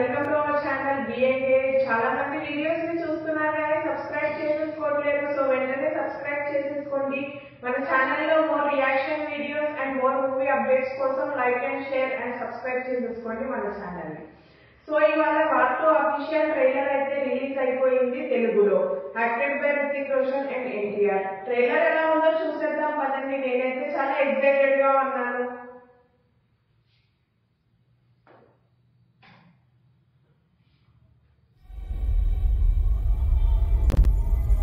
Welcome to our channel BAK. చాలా మంది videos ని చూస్తున్నారు కానీ సబ్స్క్రైబ్ చేసుకోవట్లేదు. సో వెంటనే సబ్స్క్రైబ్ చేసేసుకోండి. మన ఛానల్లో more reaction videos and more movie updates కోసం like and share and subscribe చేసేసుకోండి మన ఛానల్ ని. సో ఇవాళ వార్తో అఫీషియల్ ట్రైలర్ అయితే రిలీజ్ అయిపోయింది తెలుగులో, acted by Hrithik Roshan and NTR. Trailer ఎలా ఉందో చూసేద్దాం పదండి. నేనైతే చాలా ఎక్సైటెడ్ గా ఉన్నాను.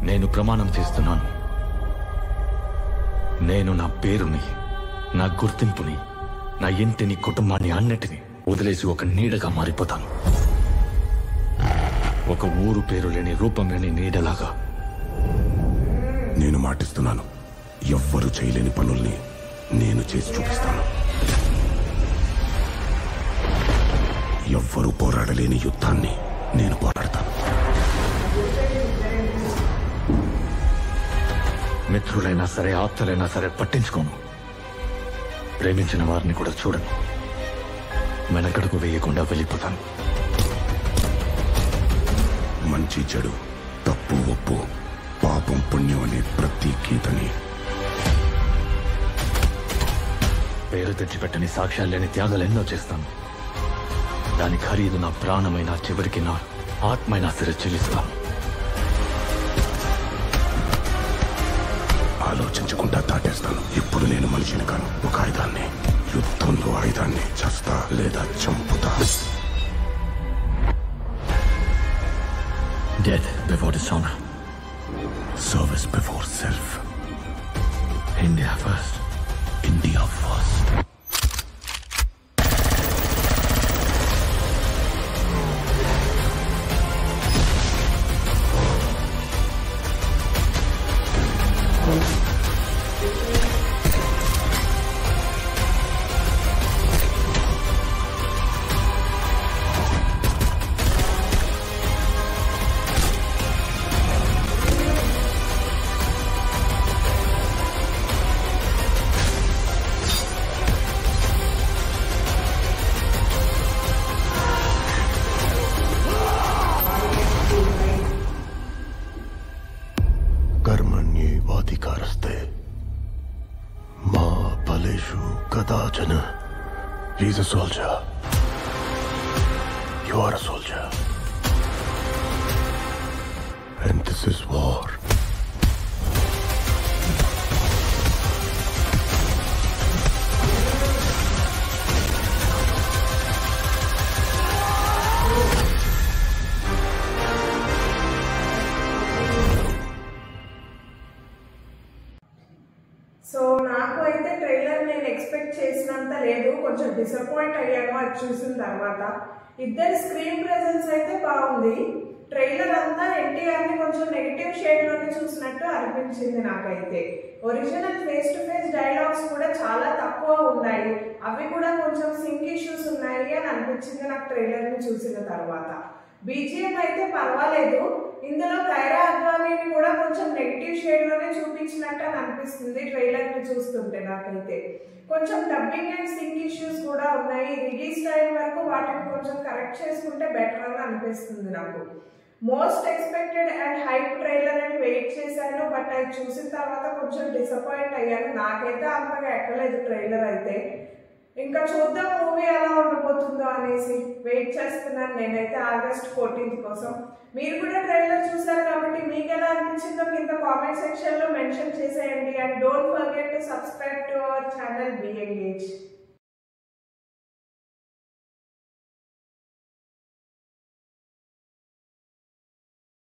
నేను ప్రమాణం చేస్తున్నాను, నేను నా పేరుని, నా గుర్తింపుని, నా ఇంటిని, కుటుంబాన్ని అన్నిటినీ వదిలేసి ఒక నీడగా మారిపోతాను. ఒక ఊరు పేరు లేని, రూపం లేని నీడలాగా. నేను మాటిస్తున్నాను, ఎవ్వరూ చేయలేని పనుల్ని నేను చేసి చూపిస్తాను. ఎవ్వరూ పోరాడలేని యుద్ధాన్ని నేను పోరాడతాను. మిత్రులైనా సరే, ఆప్తులైనా సరే పట్టించుకోను. ప్రేమించిన వారిని కూడా చూడను. వెనకడుగు వేయకుండా వెళ్ళిపోతాను. మంచి చెడు, తప్పు ఒప్పు, పాపం పుణ్యం అనే ప్రతి గీతని, పేరు తెచ్చిపెట్టని సాక్ష్యాలు లేని త్యాగాలు ఎన్నో చేస్తాను. దాని ఖరీదు నా ప్రాణమైన, చివరికి నా ఆత్మైనా సరే చెల్లిస్తాను. ఆలోచించకుండా దాటేస్తాను. ఇప్పుడు నేను మనిషిని కాను, ఒక ఆయుధాన్ని. యుద్ధంలో ఆయుధాన్ని చస్తా లేదా చంపుతా. Death before dishonor. Service before self. India first. India first. कर्मण्येवाधिकारस्ते मा फलेषु कदाचन. He's a soldier. You are a soldier. And this is war. So నాకు అయితే ట్రైలర్ నేను ఎక్స్పెక్ట్ చేసినంత లేదు, కొంచెం డిసప్పాయింట్ అయ్యాను అది చూసిన తర్వాత. ఇద్దరి స్క్రీన్ ప్రెజెన్స్ అయితే బాగుంది. ట్రైలర్ అంతా ఎన్టీఆర్ ని కొంచెం నెగిటివ్ షేడ్ లోనే చూసినట్టు అనిపించింది నాకైతే. Original face to face dialogues కూడా చాలా తక్కువ ఉన్నాయి, అవి కూడా కొంచెం సింక్ ఇష్యూస్ ఉన్నాయి అని అనిపించింది నాకు ట్రైలర్ ని చూసిన తర్వాత. బీజిఎం అయితే పర్వాలేదు. ఇందులో కైరా అద్వానీని కూడా కొంచెం నెగిటివ్ షేడ్ లోనే చూపించినట్టు అని అనిపిస్తుంది ట్రైలర్ ని చూస్తుంటే. నాకైతే కొంచెం డబ్బింగ్ అండ్ సింక్ ఇష్యూస్ కూడా ఉన్నాయి. రిలీజ్ టైం వరకు వాటిని కొంచెం కరెక్ట్ చేసుకుంటే బెటర్ అని అనిపిస్తుంది నాకు. Most expected and hype trailer అని వెయిట్ చేశాను, బట్ అది చూసిన తర్వాత కొంచెం డిసప్పాయింట్ అయ్యాను. నాకైతే అంతగా ఎక్కలేదు ట్రైలర్ అయితే. ఇంకా చూద్దాం మూవీ ఎలా ఉండబోతుందో అనేసి వెయిట్ చేస్తున్నాను నేనైతే ఆగస్ట్ 14 కోసం. మీరు కూడా ట్రైలర్ చూసారు కాబట్టి మీకు ఎలా అనిపించిందో కింద కామెంట్ సెక్షన్ లో మెన్షన్ చేసేయండి. And don't forget to subscribe to our channel B engage.